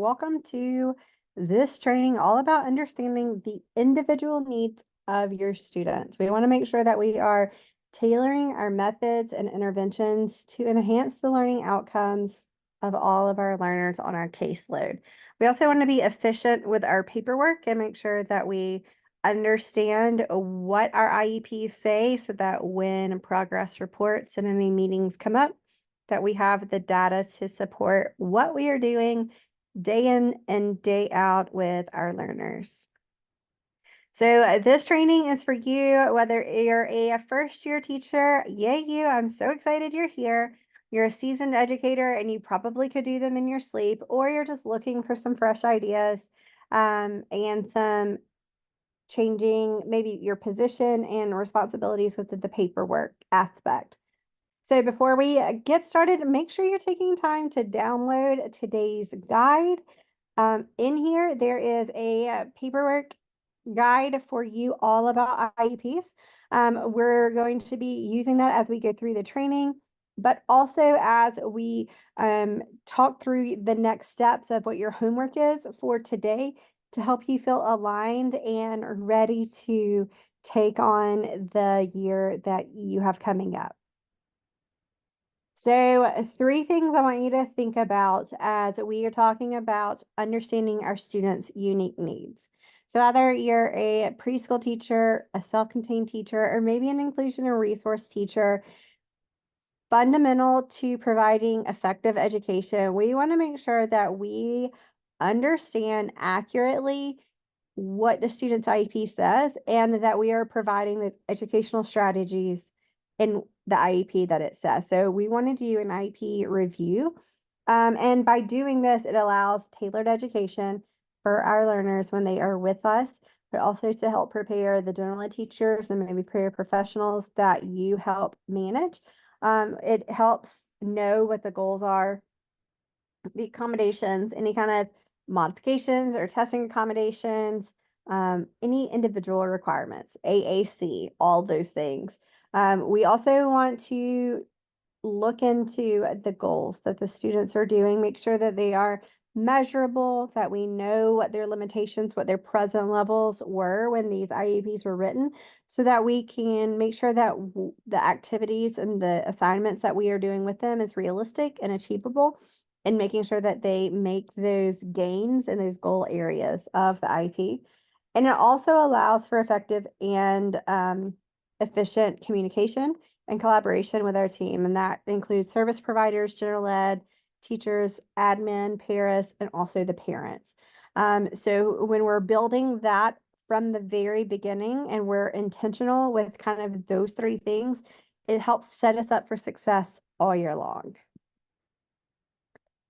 Welcome to this training all about understanding the individual needs of your students. We want to make sure that we are tailoring our methods and interventions to enhance the learning outcomes of all of our learners on our caseload. We also want to be efficient with our paperwork and make sure that we understand what our IEPs say so that when progress reports and any meetings come up, that we have the data to support what we are doing day in and day out with our learners. So this training is for you, whether you're a first year teacher, yay you, I'm so excited you're here. You're a seasoned educator and you probably could do them in your sleep, or you're just looking for some fresh ideas and some changing maybe your position and responsibilities within the paperwork aspect. So before we get started, make sure you're taking time to download today's guide. In here, there is a paperwork guide for you all about IEPs. We're going to be using that as we go through the training, but also as we talk through the next steps of what your homework is for today to help you feel aligned and ready to take on the year that you have coming up. So 3 things I want you to think about as we are talking about understanding our students' unique needs. So either you're a preschool teacher, a self-contained teacher, or maybe an inclusion and resource teacher, fundamental to providing effective education, we want to make sure that we understand accurately what the student's IEP says and that we are providing the educational strategies in the IEP that it says. So we want to do an IEP review. And by doing this, it allows tailored education for our learners when they are with us, but also to help prepare the general ed teachers and maybe paraprofessionals that you help manage. It helps know what the goals are, the accommodations, any kind of modifications or testing accommodations, any individual requirements, AAC, all those things. We also want to look into the goals that the students are doing, make sure that they are measurable, that we know what their limitations, what their present levels were when these IEPs were written, so that we can make sure that the activities and the assignments that we are doing with them is realistic and achievable, and making sure that they make those gains in those goal areas of the IEP. And it also allows for effective and efficient communication and collaboration with our team. And that includes service providers, general ed, teachers, admin, paras, and also the parents. So when we're building that from the very beginning and we're intentional with kind of those 3 things, it helps set us up for success all year long.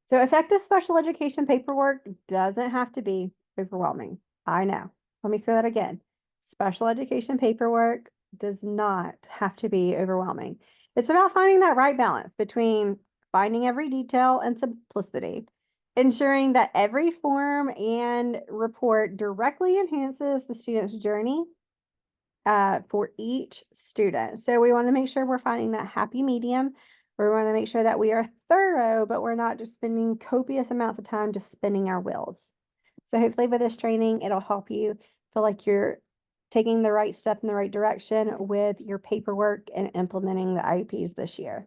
So effective special education paperwork doesn't have to be overwhelming. I know. Let me say that again. Special education paperwork does not have to be overwhelming. It's about finding that right balance between finding every detail and simplicity, ensuring that every form and report directly enhances the student's journey for each student. So we want to make sure we're finding that happy medium. We want to make sure that we are thorough, but we're not just spending copious amounts of time just spinning our wheels. So hopefully with this training, it'll help you feel like you're taking the right step in the right direction with your paperwork and implementing the IEPs this year.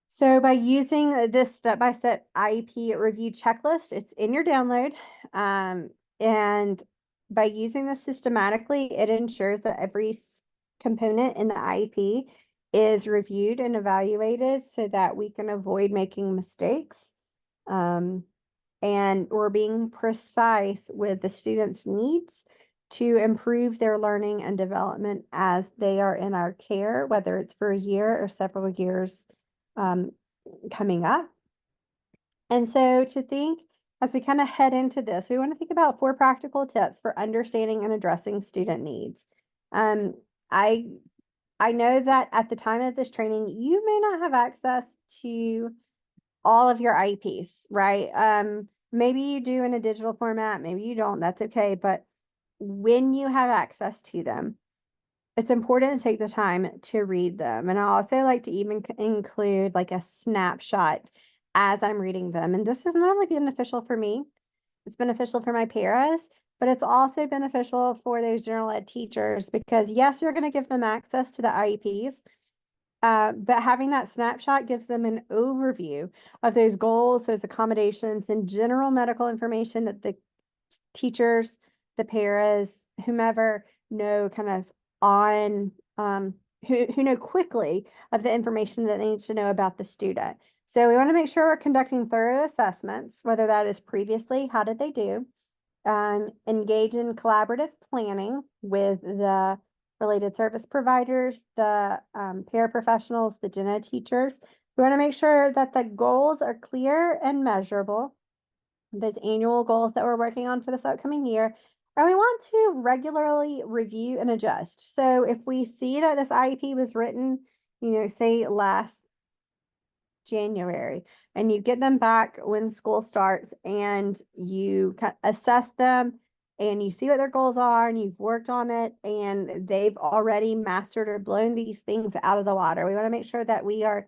So by using this step-by-step IEP review checklist, it's in your download. And by using this systematically, it ensures that every component in the IEP is reviewed and evaluated so that we can avoid making mistakes. And we're being precise with the students' needs to improve their learning and development as they are in our care, whether it's for a year or several years coming up. And so to think, as we kind of head into this, we want to think about 4 practical tips for understanding and addressing student needs. I know that at the time of this training, you may not have access to all of your IEPs, right? Maybe you do in a digital format, maybe you don't, that's okay. But when you have access to them, it's important to take the time to read them. And I also like to even include like a snapshot as I'm reading them. And this is not only beneficial for me, it's beneficial for my paras, but it's also beneficial for those general ed teachers because yes, you're going to give them access to the IEPs, but having that snapshot gives them an overview of those goals, those accommodations, and general medical information that the teachers, the paras, whomever know kind of on who know quickly of the information that they need to know about the student. So we want to make sure we're conducting thorough assessments, whether that is previously, how did they do? Engage in collaborative planning with the related service providers, the paraprofessionals, the gen ed teachers. We want to make sure that the goals are clear and measurable, those annual goals that we're working on for this upcoming year. And we want to regularly review and adjust. So if we see that this IEP was written, say last January, and you get them back when school starts and you assess them and you see what their goals are and you've worked on it and they've already mastered or blown these things out of the water. We want to make sure that we are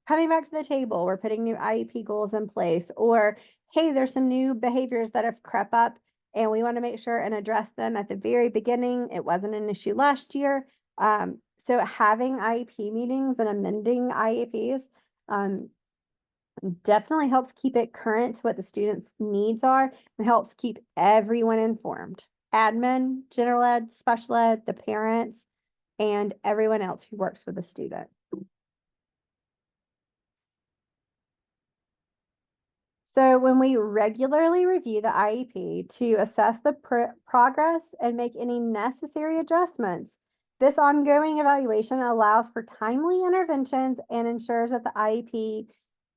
coming back to the table. We're putting new IEP goals in place, or hey, there's some new behaviors that have crept up and we want to make sure and address them at the very beginning. It wasn't an issue last year. So having IEP meetings and amending IEPs definitely helps keep it current to what the students' needs are and helps keep everyone informed. Admin, general ed, special ed, the parents, and everyone else who works with the student. So when we regularly review the IEP to assess the progress and make any necessary adjustments, this ongoing evaluation allows for timely interventions and ensures that the IEP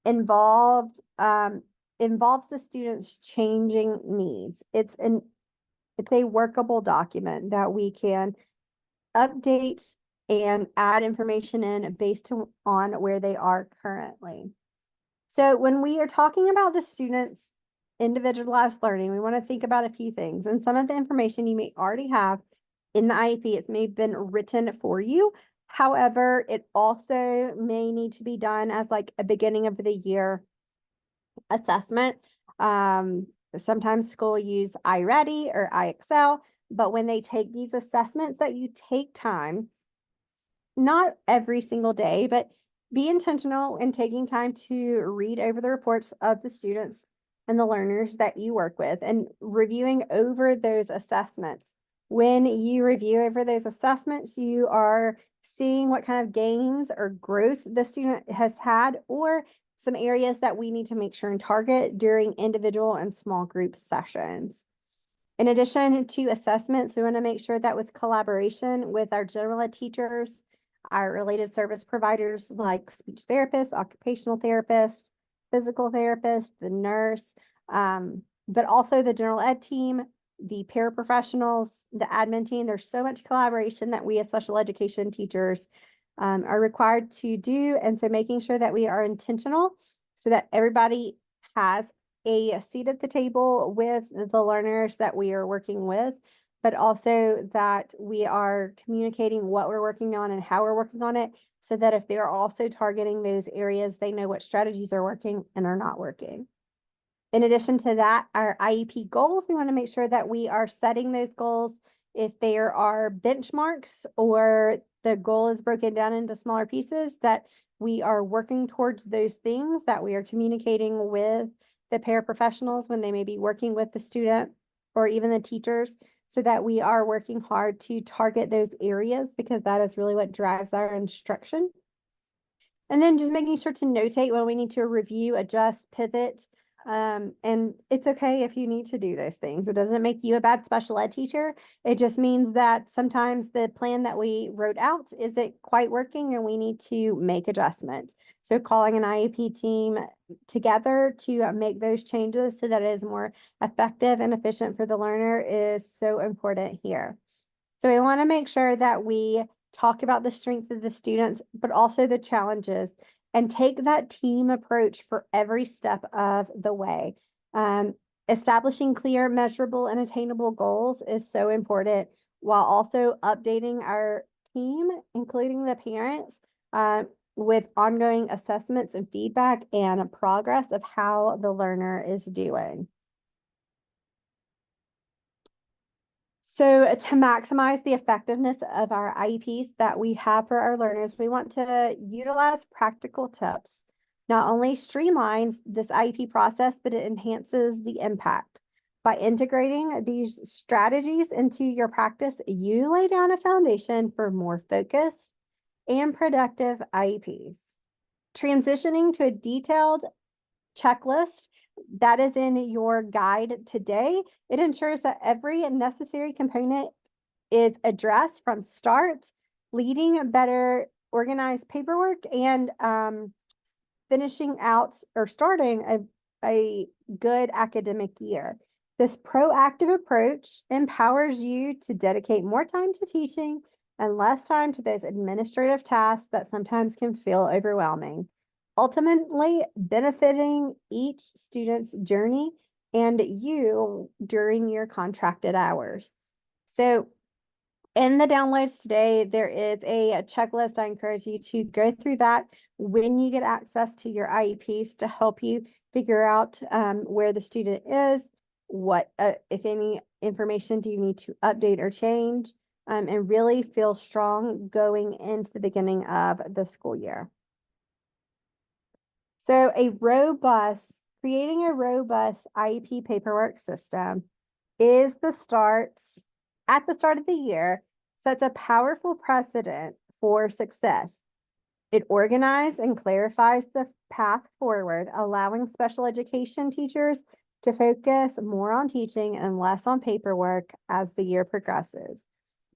involves the students' changing needs. It's a workable document that we can update and add information in based on where they are currently. So when we are talking about the students' individualized learning, we want to think about a few things. And some of the information you may already have in the IEP, it may have been written for you. However, it also may need to be done as like a beginning of the year assessment. Sometimes school use iReady or iExcel, but when they take these assessments that you take time, not every single day, but be intentional in taking time to read over the reports of the students and the learners that you work with and reviewing over those assessments. When you review over those assessments, you are seeing what kind of gains or growth the student has had or some areas that we need to make sure and target during individual and small group sessions. In addition to assessments, we want to make sure that with collaboration with our general ed teachers, our related service providers like speech therapists, occupational therapists, physical therapists, the nurse, but also the general ed team, the paraprofessionals, the admin team. There's so much collaboration that we as special education teachers are required to do. And so making sure that we are intentional so that everybody has a seat at the table with the learners that we are working with, but also that we are communicating what we're working on and how we're working on it so that if they're also targeting those areas, they know what strategies are working and are not working. In addition to that, our IEP goals, we want to make sure that we are setting those goals. If there are benchmarks or the goal is broken down into smaller pieces, that we are working towards those things, that we are communicating with the paraprofessionals when they may be working with the student or even the teachers, so that we are working hard to target those areas because that is really what drives our instruction. And then just making sure to notate when we need to review, adjust, pivot. And it's okay if you need to do those things. It doesn't make you a bad special ed teacher. It just means that sometimes the plan that we wrote out isn't quite working and we need to make adjustments. So calling an IEP team together to make those changes so that it is more effective and efficient for the learner is so important here. So we want to make sure that we talk about the strengths of the students, but also the challenges, and take that team approach for every step of the way. Establishing clear, measurable, and attainable goals is so important, while also updating our team, including the parents, with ongoing assessments and feedback and progress of how the learner is doing. So to maximize the effectiveness of our IEPs that we have for our learners, we want to utilize practical tips. Not only streamlines this IEP process, but it enhances the impact. By integrating these strategies into your practice, you lay down a foundation for more focused and productive IEPs. Transitioning to a detailed checklist that is in your guide today, it ensures that every necessary component is addressed from start, leading better organized paperwork and finishing out or starting a good academic year. This proactive approach empowers you to dedicate more time to teaching and less time to those administrative tasks that sometimes can feel overwhelming, ultimately benefiting each student's journey and you during your contracted hours. So in the downloads today, there is a checklist. I encourage you to go through that when you get access to your IEPs to help you figure out where the student is, what, if any, information do you need to update or change, and really feel strong going into the beginning of the school year. So creating a robust IEP paperwork system is at the start of the year, sets a powerful precedent for success. It organizes and clarifies the path forward, allowing special education teachers to focus more on teaching and less on paperwork as the year progresses.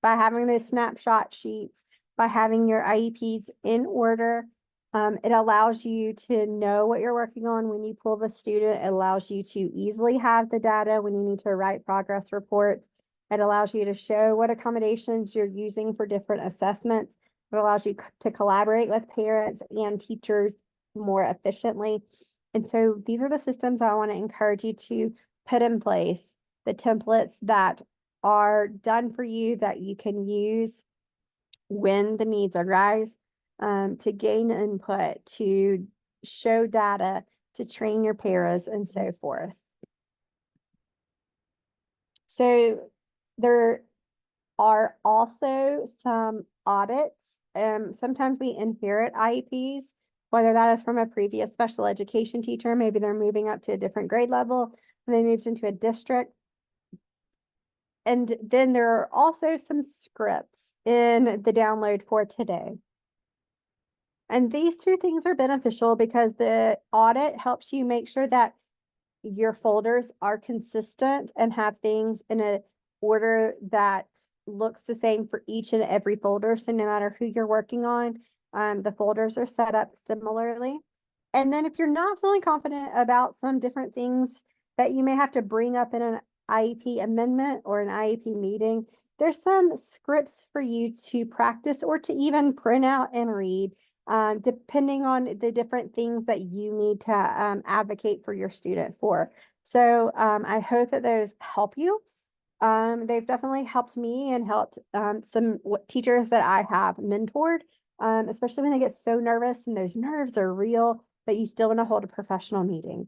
By having those snapshot sheets, by having your IEPs in order, it allows you to know what you're working on when you pull the student. It allows you to easily have the data when you need to write progress reports. It allows you to show what accommodations you're using for different assessments. It allows you to collaborate with parents and teachers more efficiently. And so these are the systems I want to encourage you to put in place, the templates that are done for you that you can use when the needs arise, to gain input, to show data, to train your paras, and so forth. So there are also some audits. Sometimes we inherit IEPs, whether that is from a previous special education teacher, maybe they're moving up to a different grade level, and they moved into a district. And then there are also some scripts in the download for today. And these two things are beneficial because the audit helps you make sure that your folders are consistent and have things in a order that looks the same for each and every folder. So no matter who you're working on, the folders are set up similarly. And then if you're not feeling confident about some different things that you may have to bring up in an IEP amendment or an IEP meeting, there's some scripts for you to practice or to even print out and read, depending on the different things that you need to advocate for your student for. So I hope that those help you. They've definitely helped me and helped some teachers that I have mentored, especially when they get so nervous and those nerves are real, but you still want to hold a professional meeting.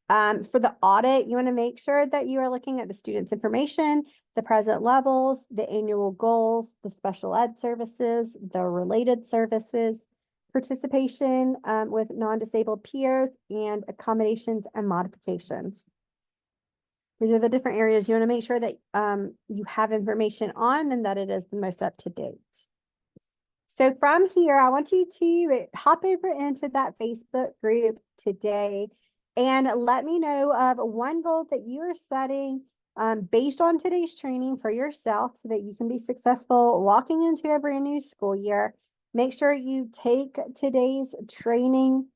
For the audit, you want to make sure that you are looking at the student's information, the present levels, the annual goals, the special ed services, the related services, participation with non-disabled peers, and accommodations and modifications. These are the different areas you want to make sure that you have information on and that it is the most up to date. So from here, I want you to hop over into that Facebook group today and let me know of one goal that you are setting based on today's training for yourself so that you can be successful walking into a brand new school year. Make sure you take today's training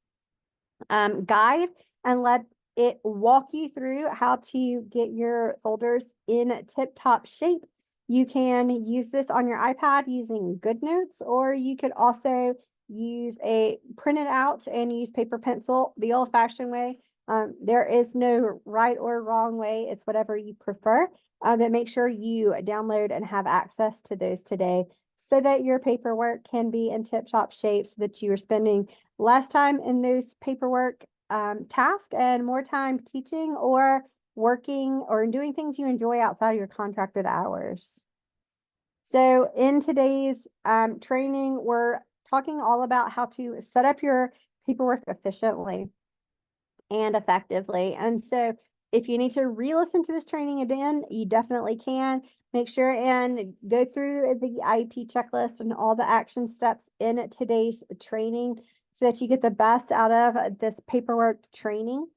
guide and let it walk you through how to get your folders in tip-top shape. You can use this on your iPad using GoodNotes, or you could also print it out and use paper pencil the old-fashioned way. There is no right or wrong way. It's whatever you prefer. But make sure you download and have access to those today so that your paperwork can be in tip-top shape so that you are spending less time in those paperwork tasks and more time teaching or working or doing things you enjoy outside of your contracted hours. So in today's training, we're talking all about how to set up your paperwork efficiently and effectively. And so if you need to re-listen to this training again, you definitely can. Make sure and go through the IEP checklist and all the action steps in today's training so that you get the best out of this paperwork training,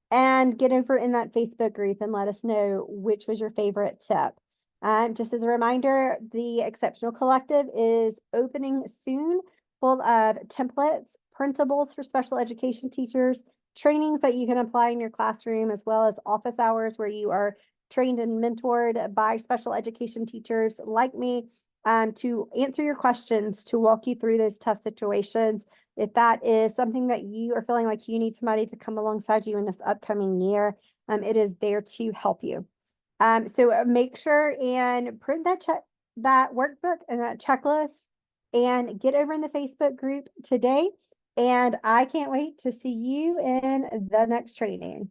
and get over in that Facebook group and let us know which was your favorite tip. Just as a reminder, the Exceptional Collective is opening soon, full of templates, printables for special education teachers, trainings that you can apply in your classroom, as well as office hours where you are trained and mentored by special education teachers like me, to answer your questions, to walk you through those tough situations. If that is something that you are feeling like you need somebody to come alongside you in this upcoming year, it is there to help you. So make sure and print that workbook and that checklist and get over in the Facebook group today. And I can't wait to see you in the next training.